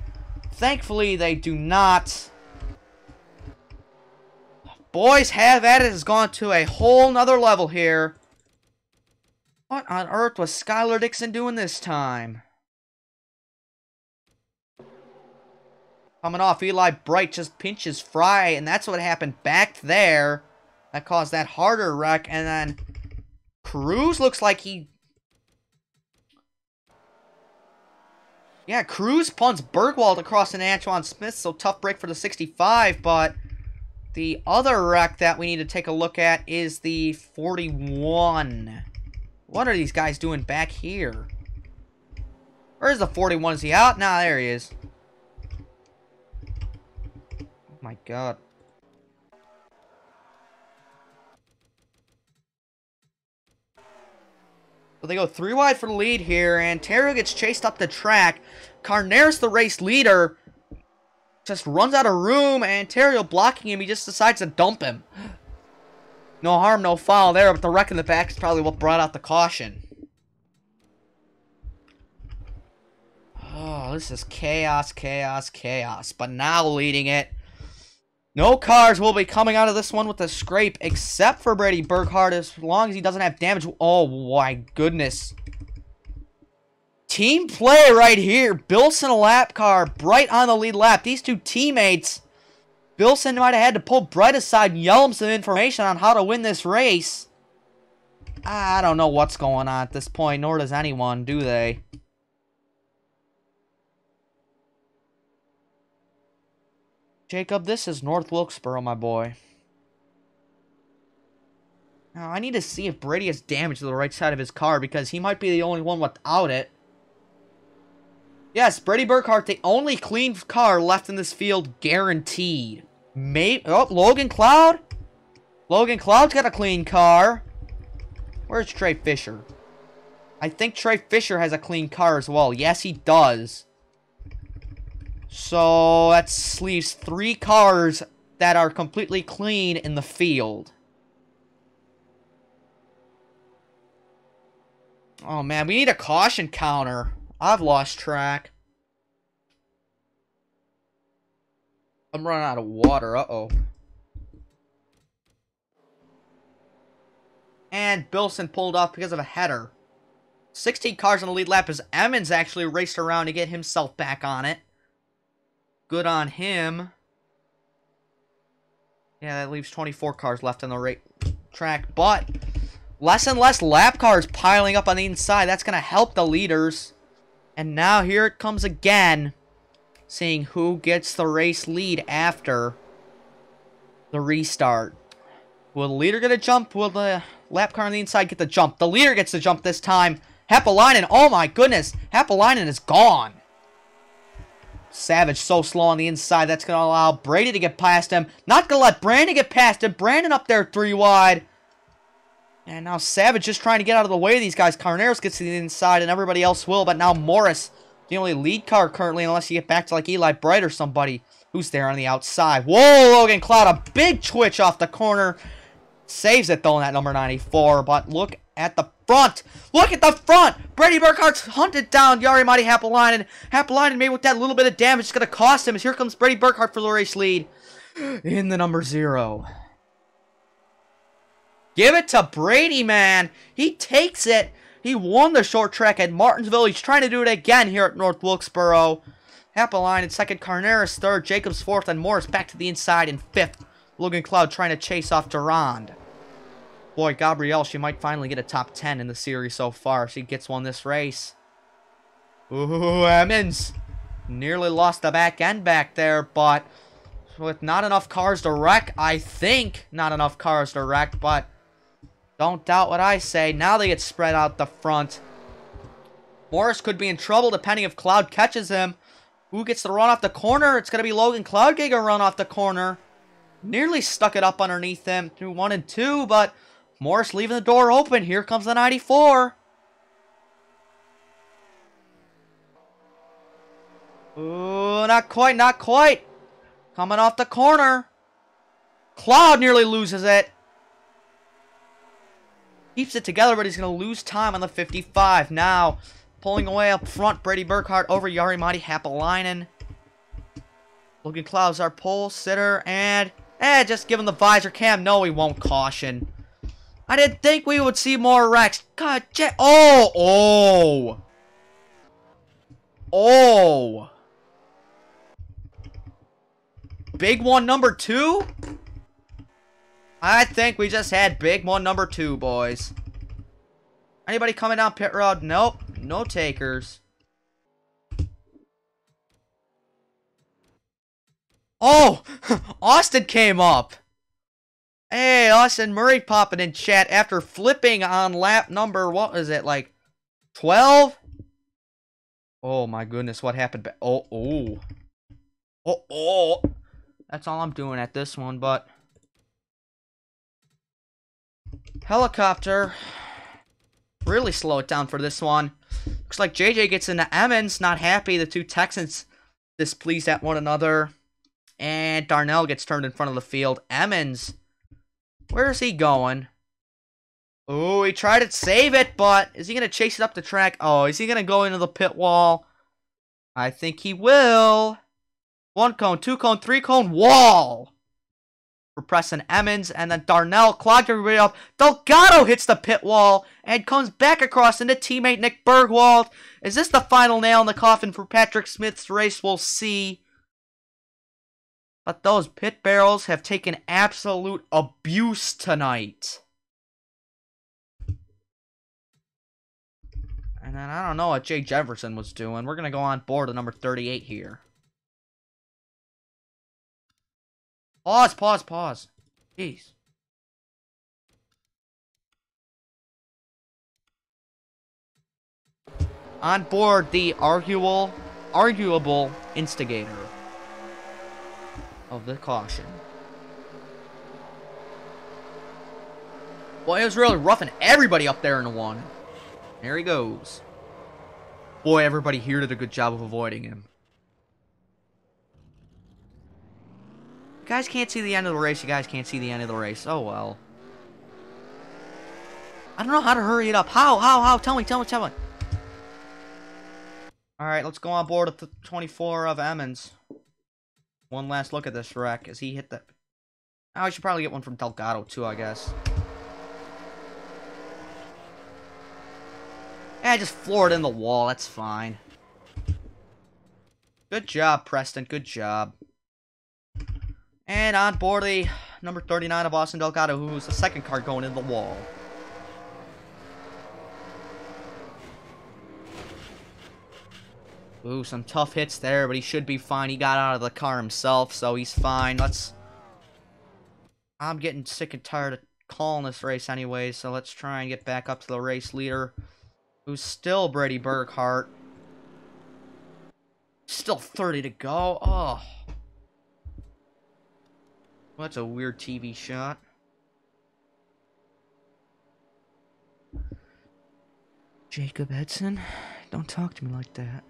Thankfully, they do not. Boys Have At It has gone to a whole nother level here. What on earth was Skylar Dixon doing this time? Coming off, Eli Bright just pinches Fry, and that's what happened back there. That caused that harder wreck, and then Cruz looks like he... Yeah, Cruz punts Bergwald across an Antoine Smith, so tough break for the 65, but the other wreck that we need to take a look at is the 41. What are these guys doing back here? Where's the 41? Is he out? Nah, there he is. Oh my god. So they go 3 wide for the lead here, and Terrio gets chased up the track. Carneros, the race leader, just runs out of room, and Terrio blocking him, he just decides to dump him. No harm, no foul there, but the wreck in the back is probably what brought out the caution. Oh, this is chaos, chaos, chaos. But now leading it. No cars will be coming out of this one with a scrape, except for Brady Burkhart, as long as he doesn't have damage. Oh, my goodness. Team play right here. Bilson a lap car, Bright on the lead lap. These two teammates... Bilson might have had to pull Bright aside and yell him some information on how to win this race. I don't know what's going on at this point, nor does anyone, do they? Jacob, this is North Wilkesboro, my boy. Now, I need to see if Brady has damage to the right side of his car, because he might be the only one without it. Yes, Brady Burkhart, the only clean car left in this field, guaranteed. Maybe, oh, Logan Cloud? Logan Cloud's got a clean car. Where's Trey Fisher? I think Trey Fisher has a clean car as well. Yes, he does. So, that leaves 3 cars that are completely clean in the field. Oh, man, we need a caution counter. I've lost track. I'm running out of water. Uh-oh. And Bilson pulled off because of a header. 16 cars on the lead lap as Emmons actually raced around to get himself back on it. Good on him. Yeah, that leaves 24 cars left on the track. But less and less lap cars piling up on the inside. That's going to help the leaders. And now here it comes again. Seeing who gets the race lead after the restart. Will the leader get a jump? Will the lap car on the inside get the jump? The leader gets the jump this time. Happalainen, oh my goodness. Happalainen is gone. Savage so slow on the inside. That's going to allow Brady to get past him. Not going to let Brandon get past him. Brandon up there 3 wide. And now Savage just trying to get out of the way of these guys. Carneros gets to the inside and everybody else will. But now Morris, the only lead car currently, unless you get back to like Eli Bright or somebody who's there on the outside. Whoa, Logan Cloud, a big twitch off the corner. Saves it though in that number 94. But look at the front. Look at the front. Brady Burkhart's hunted down Jari Matti Happalainen. Happalainen made with that little bit of damage. It's going to cost him as here comes Brady Burkhart for the race lead in the number 0. Give it to Brady, man. He takes it. He won the short track at Martinsville. He's trying to do it again here at North Wilkesboro. Happalainen second, Carneros third, Jacobs fourth, and Morris back to the inside in 5th. Logan Cloud trying to chase off Durand. Boy, Gabrielle, she might finally get a top 10 in the series so far. She gets one this race. Ooh, Emmons. Nearly lost the back end back there, but with not enough cars to wreck, I think not enough cars to wreck, but don't doubt what I say. Now they get spread out the front. Morris could be in trouble depending if Cloud catches him. Who gets the run off the corner? It's going to be Logan Cloud getting a run off the corner. Nearly stuck it up underneath them through 1 and 2, but Morris leaving the door open. Here comes the 94. Ooh, not quite, not quite. Coming off the corner. Cloud nearly loses it. Keeps it together, but he's going to lose time on the 55. Now, pulling away up front, Brady Burkhart over Jari-Matti Hapalainen. Logan Cloud's our pole sitter, and just give him the visor cam. No, he won't caution. I didn't think we would see more wrecks. God, oh. Big one number 2? I think we just had big one number 2, boys. Anybody coming down pit road? Nope. No takers. Oh! Austin came up. Hey, Austin Murray popping in chat after flipping on lap number, what is it, like 12? Oh my goodness, what happened? Oh. That's all I'm doing at this one, but... Helicopter. Really slow it down for this one. Looks like JJ gets into Emmons, not happy. The two Texans displeased at one another. And Darnell gets turned in front of the field. Emmons. Where is he going? Oh, he tried to save it, but is he going to chase it up the track? Oh, is he going to go into the pit wall? I think he will. 1 cone, 2 cone, 3 cone, wall. For Preston Emmons, and then Darnell clogged everybody up. Delgado hits the pit wall and comes back across into teammate Nick Bergwald. Is this the final nail in the coffin for Patrick Smith's race? We'll see. But those pit barrels have taken absolute abuse tonight. And then I don't know what Jay Jefferson was doing. We're going to go on board to number 38 here. Pause. Jeez. On board the arguable instigator of the caution. Boy, it was really roughing everybody up there in the one. There he goes. Boy, everybody here did a good job of avoiding him. You guys can't see the end of the race. You guys can't see the end of the race. Oh, well. I don't know how to hurry it up. How? Tell me. Alright, let's go on board at the 24 of Emmons. One last look at this wreck as he hit the... Oh, I should probably get one from Delgado, too, I guess. I just floored in the wall. That's fine. Good job, Preston. Good job. And on board the number 39 of Austin Delgado, who was the second car going in the wall. Ooh, some tough hits there, but he should be fine. He got out of the car himself, so he's fine. I'm getting sick and tired of calling this race anyway, so let's try and get back up to the race leader, who's still Brady Burkhart. Still 30 to go. Oh. That's a weird TV shot. Jacob Edson, don't talk to me like that.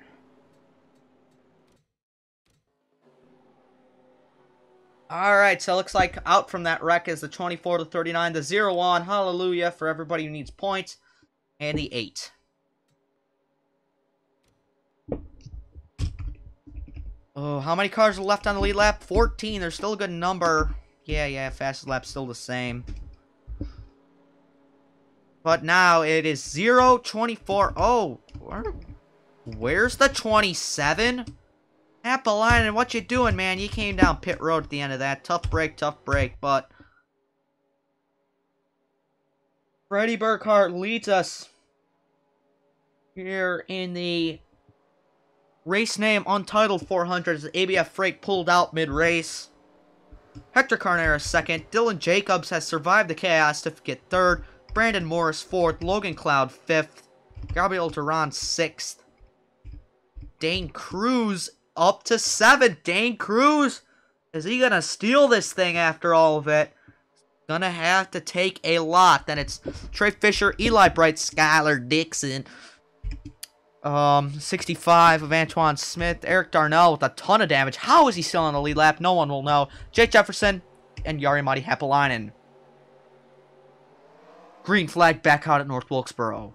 Alright, so it looks like out from that wreck is the 24 to 39, the 0-1. Hallelujah for everybody who needs points. And the 8. Oh, how many cars are left on the lead lap? 14. There's still a good number. Yeah, fastest lap still the same. But now it is 0-24. Oh, where's the 27? Appolinen, what you doing, man? You came down pit road at the end of that. Tough break, but Brady Burkhart leads us here in the race name Untitled 400 as the ABF Freight pulled out mid-race. Hector Carnera second. Dylan Jacobs has survived the chaos to get third. Brandon Morris fourth. Logan Cloud fifth. Gabriel Duran sixth. Dane Cruz up to 7th. Dane Cruz Is he gonna steal this thing after all of it? Gonna have to take a lot. Then it's Trey Fisher, Eli Bright, Skylar Dixon. 65 of Antoine Smith. Eric Darnell with a ton of damage. How is he still on the lead lap? No one will know. Jake Jefferson and Jari-Matti Happalainen. Green flag back out at North Wilkesboro.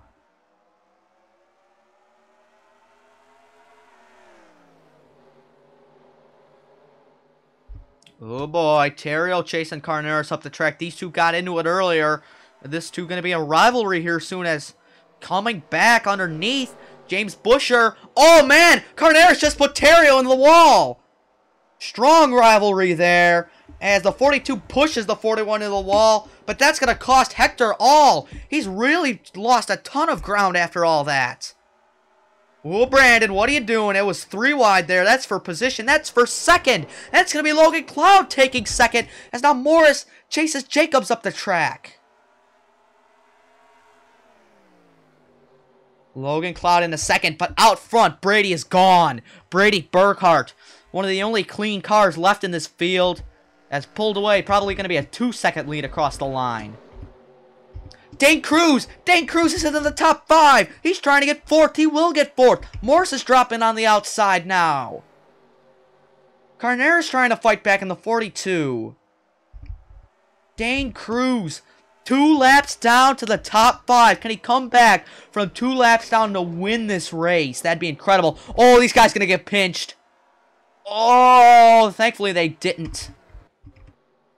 Oh boy, Terrio chasing Carneros up the track. These two got into it earlier. This two going to be a rivalry here soon as coming back underneath. James Busher. Oh man, Carneros just put Terrio in the wall. Strong rivalry there as the 42 pushes the 41 into the wall. But that's going to cost Hector all. He's really lost a ton of ground after all that. Oh, Brandon, what are you doing? It was 3 wide there. That's for position. That's for second. That's going to be Logan Cloud taking second as now Morris chases Jacobs up the track. Logan Cloud in the second, but out front, Brady is gone. Brady Burkhart, one of the only clean cars left in this field, has pulled away. Probably going to be a 2-second lead across the line. Dane Cruz! Dane Cruz is in the top 5. He's trying to get 4th. He will get 4th. Morris is dropping on the outside now. Carneros trying to fight back in the 42. Dane Cruz, 2 laps down to the top 5. Can he come back from 2 laps down to win this race? That'd be incredible. Oh, these guys going to get pinched. Oh, thankfully they didn't.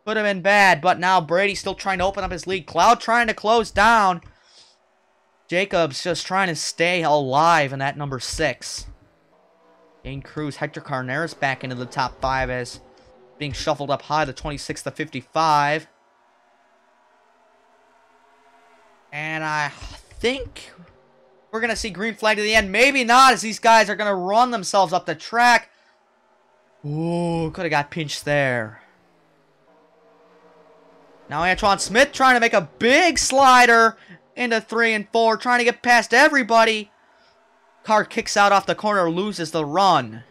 Could have been bad, but now Brady's still trying to open up his lead. Cloud trying to close down. Jacobs just trying to stay alive in that number 6. Dane Cruz, Hector Carneros back into the top 5 as being shuffled up high to 26 to 55. And I think we're going to see green flag to the end. Maybe not, as these guys are going to run themselves up the track. Ooh, could have got pinched there. Now Antoine Smith trying to make a big slider into 3 and 4, trying to get past everybody. Car kicks out off the corner, loses the run.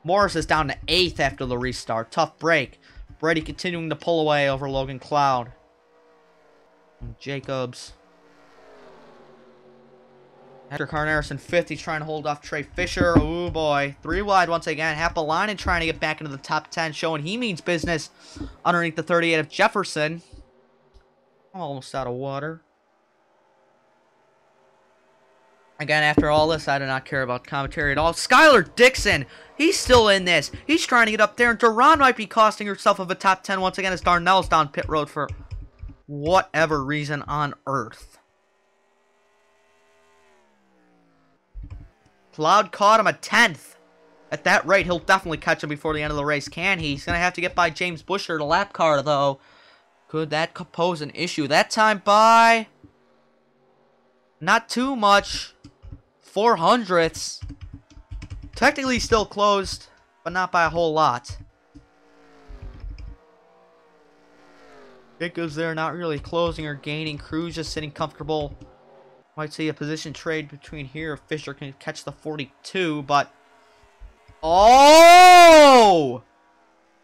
Morris is down to 8th after the restart. Tough break. Brady continuing to pull away over Logan Cloud. And Jacobs. Hector Carneros in 5th. He's trying to hold off Trey Fisher. Oh boy. 3 wide once again. Happalainen trying to get back into the top 10, showing he means business underneath the 38 of Jefferson. Almost out of water. Again, after all this, I do not care about commentary at all. Skylar Dixon, he's still in this. He's trying to get up there, and Duran might be costing herself of a top 10 once again as Darnell's down pit road for whatever reason on earth. Cloud caught him a 10th. At that rate, he'll definitely catch him before the end of the race, can he? He's going to have to get by James Busher, the lap car, though. Could that pose an issue? That time by not too much. 400ths. Technically still closed, but not by a whole lot. Jacobs there not really closing or gaining. Cruz just sitting comfortable. Might see a position trade between here if Fisher can catch the 42, but... Oh!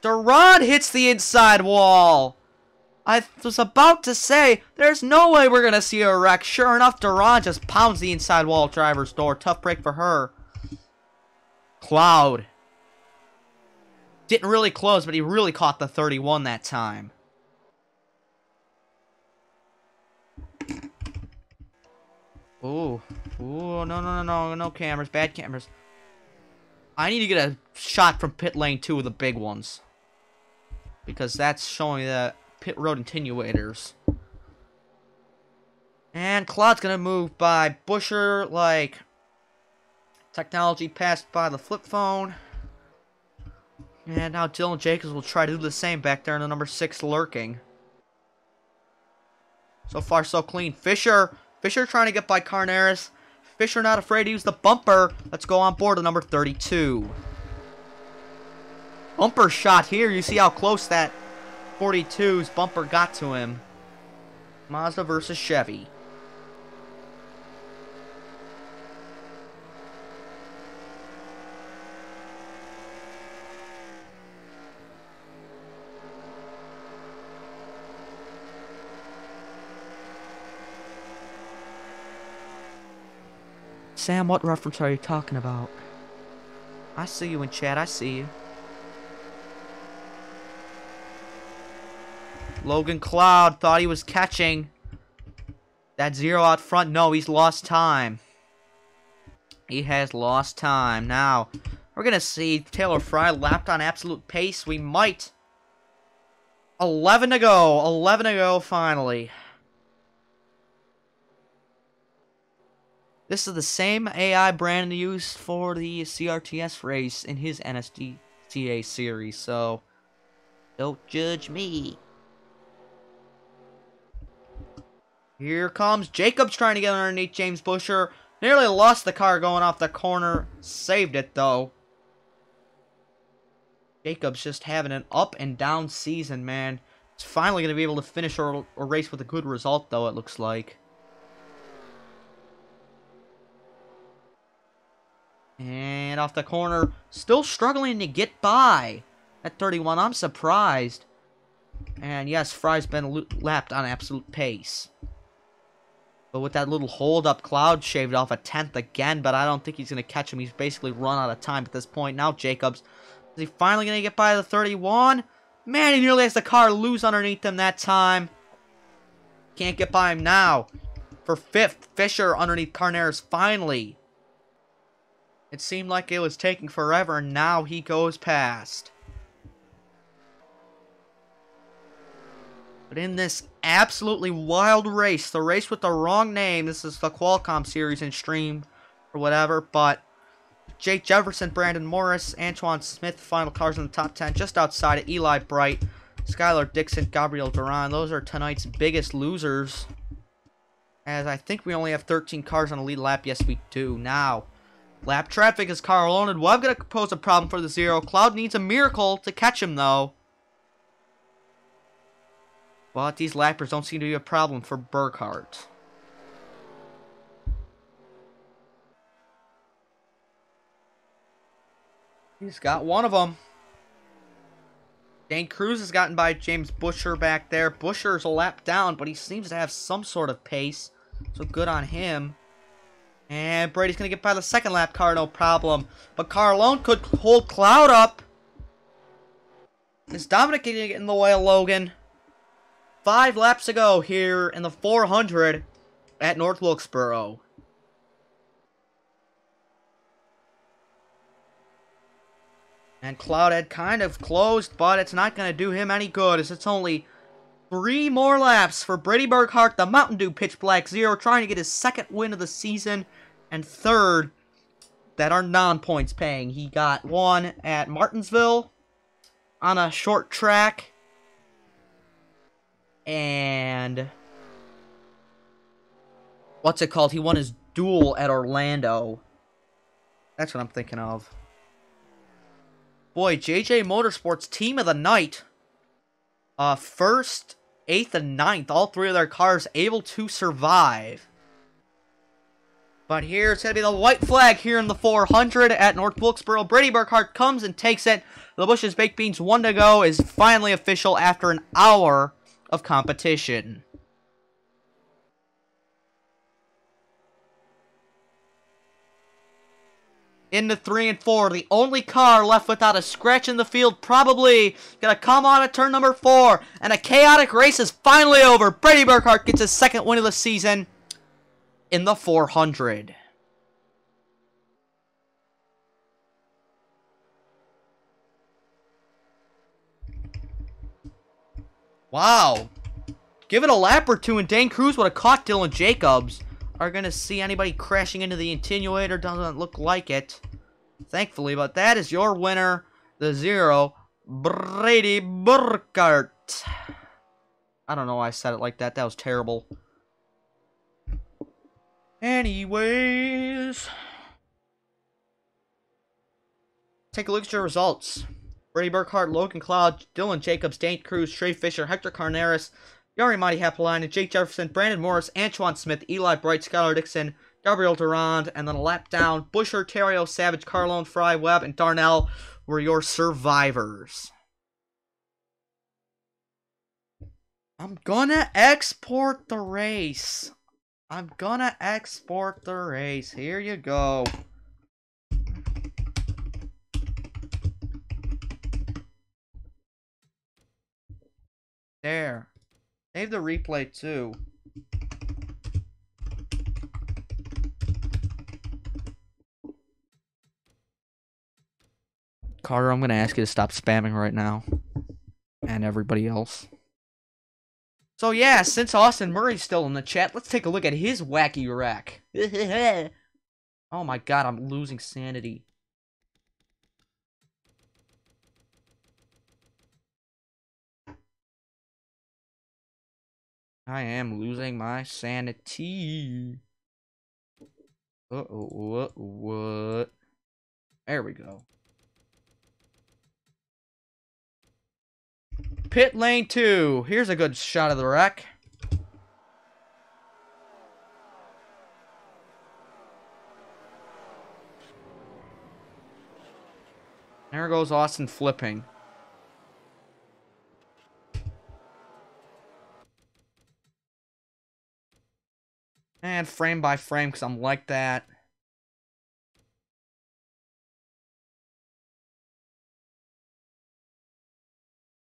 Duran hits the inside wall. I was about to say, there's no way we're going to see a wreck. Sure enough, Duran just pounds the inside wall driver's door. Tough break for her. Cloud. Didn't really close, but he really caught the 31 that time. Ooh. Ooh, no cameras. Bad cameras. I need to get a shot from pit lane 2 of the big ones. Because that's showing the pit road attenuators. And Cloud's going to move by Busher like technology passed by the flip phone. And now Dylan Jacobs will try to do the same back there in the number 6 lurking. So far so clean. Fisher trying to get by Carneros. Fisher not afraid to use the bumper. Let's go on board to number 32. Bumper shot here. You see how close that 42's bumper got to him. Mazda versus Chevy. Sam, what reference are you talking about? I see you in chat, I see you. Logan Cloud thought he was catching that zero out front. No, he's lost time. He has lost time. Now, we're going to see Taylor Fry lapped on absolute pace. We might. 11 to go. 11 to go, finally. This is the same AI Brandon used for the CRTS race in his NSDTA series, so don't judge me. Here comes Jacobs trying to get underneath James Busher. Nearly lost the car going off the corner. Saved it, though. Jacobs just having an up and down season, man. He's finally going to be able to finish a race with a good result, though, it looks like. And off the corner, still struggling to get by at 31. I'm surprised. And yes, Fry's been lapped on absolute pace. But with that little hold-up, Cloud shaved off a 10th again, but I don't think he's going to catch him. He's basically run out of time at this point. Now Jacobs, is he finally going to get by the 31? Man, he nearly has the car lose underneath him that time. Can't get by him now. For 5th, Fisher underneath Carneras finally. It seemed like it was taking forever, and now he goes past. But in this absolutely wild race, the race with the wrong name, this is the Qualcomm series in stream or whatever, but Jake Jefferson, Brandon Morris, Antoine Smith, final cars in the top 10, just outside of Eli Bright, Skylar Dixon, Gabriel Duran. Those are tonight's biggest losers. As I think we only have 13 cars on the lead lap. Yes, we do. Now, lap traffic is Carl Owen. Webb going to pose a problem for the zero. Cloud needs a miracle to catch him, though. But these lappers don't seem to be a problem for Burkhardt. He's got one of them. Dane Cruz has gotten by James Busher back there. Busher's a lap down, but he seems to have some sort of pace. So good on him. And Brady's going to get by the second lap car, no problem. But Carlone could hold Cloud up. Is Dominic going to get in the way of Logan? 5 laps to go here in the 400 at North Wilkesboro. And Cloud had kind of closed, but it's not going to do him any good, as it's only 3 more laps for Brady Burkhardt, the Mountain Dew Pitch Black Zero, trying to get his 2nd win of the season, and 3rd that are non-points paying. He got 1 at Martinsville on a short track. And what's it called? He won his duel at Orlando. That's what I'm thinking of. Boy, JJ Motorsports team of the night. 1st, 8th, and 9th. All 3 of their cars able to survive. But here it's going to be the white flag here in the 400 at North Wilkesboro. Brady Burkhardt comes and takes it. The Bush's Baked Beans 1 to go is finally official after an hour of competition. Into 3 and 4, the only car left without a scratch in the field, probably gonna come on at turn number 4, and a chaotic race is finally over. Brady Burkhardt gets his 2nd win of the season in the 400. Wow. Give it a lap or 2 and Dane Cruz would have caught Dylan Jacobs. Are going to see anybody crashing into the attenuator? Doesn't look like it, thankfully. But that is your winner, the zero, Brady Burkhardt. I don't know why I said it like that. That was terrible. Anyways, take a look at your results. Brady Burkhardt, Logan Cloud, Dylan Jacobs, Dane Cruz, Trey Fisher, Hector Carneras, Yari Mighty Hapoline, Jake Jefferson, Brandon Morris, Antoine Smith, Eli Bright, Skylar Dixon, Gabriel Durand, and then a lap down, Busher, Terrio, Savage, Carlone, Fry, Webb, and Darnell were your survivors. I'm gonna export the race. I'm gonna export the race. Here you go. There. Save the replay too. Carter, I'm gonna ask you to stop spamming right now. And everybody else. So yeah, since Austin Murray's still in the chat, let's take a look at his wacky wreck. Oh my god, I'm losing sanity. I am losing my sanity. Uh-oh, what? There we go. Pit lane 2. Here's a good shot of the wreck. There goes Austin flipping. And frame by frame, because I'm like that.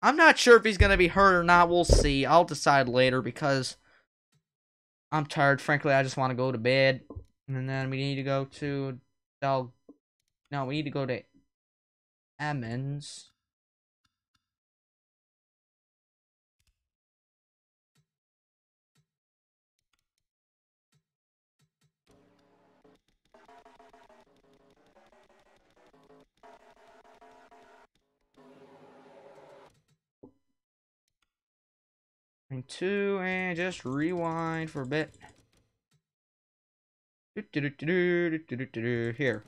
I'm not sure if he's going to be hurt or not. We'll see. I'll decide later because I'm tired. Frankly, I just want to go to bed. And then we need to go to... No, we need to go to Emmons. And 2, and just rewind for a bit. Here.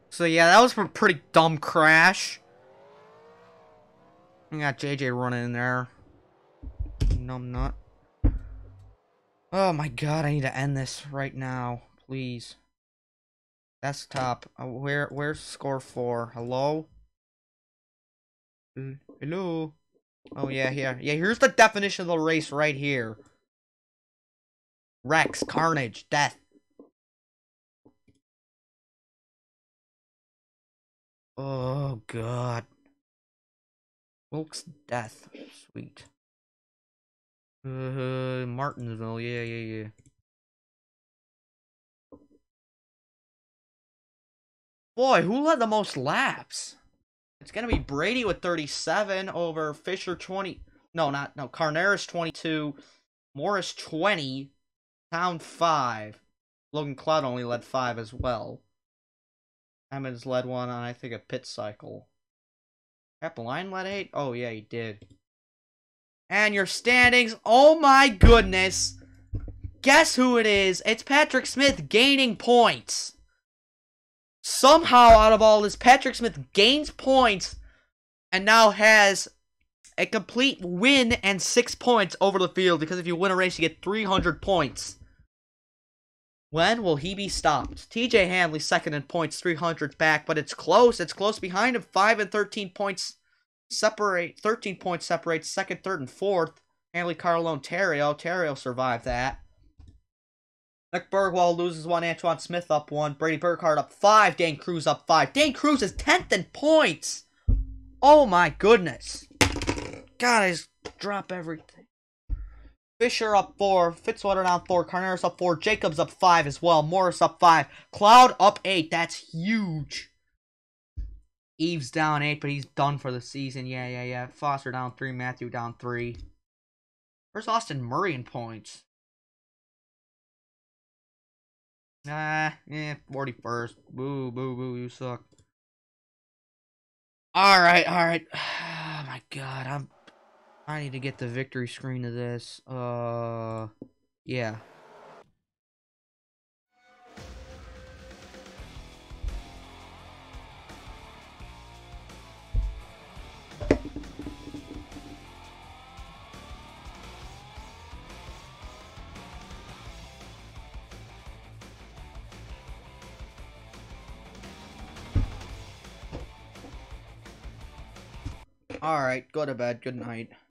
So yeah, that was a pretty dumb crash. We got JJ running in there. Numbnut. Oh my god, I need to end this right now, please. Desktop. Where's score 4? Hello? Hello? Oh yeah, here. Yeah, here's the definition of the race right here. Wrecks, carnage, death. Oh god. Wilkes death. Sweet. Martinsville, yeah. Boy, who led the most laps? It's gonna be Brady with 37 over Fisher 20. No, Carneras 22, Morris 20, Town 5. Logan Cloud only led 5 as well. Emmons led one on, I think, a pit cycle. Capline led 8? Oh, yeah, he did. And your standings, oh my goodness. Guess who it is? It's Patrick Smith gaining points. Somehow, out of all this, Patrick Smith gains points and now has a complete win and 6 points over the field. Because if you win a race, you get 300 points. When will he be stopped? TJ Hanley second in points, 300 back, but it's close. It's close behind him. 5 and 13 points separate. 13 points separate second, third, and fourth. Hanley, Carlone, Terrio survived that. Nick Bergwall loses 1. Antoine Smith up 1. Brady Burkhardt up 5. Dane Cruz up 5. Dane Cruz is 10th in points. Oh my goodness. God, I just drop everything. Fisher up 4. Fitzwater down 4. Carneras up 4. Jacobs up 5 as well. Morris up 5. Cloud up 8. That's huge. Eves down 8, but he's done for the season. Yeah. Foster down 3. Matthew down 3. Where's Austin Murray in points? 41st. Boo, you suck. Alright. Oh my god, I need to get the victory screen of this. Yeah. Alright, go to bed. Good night.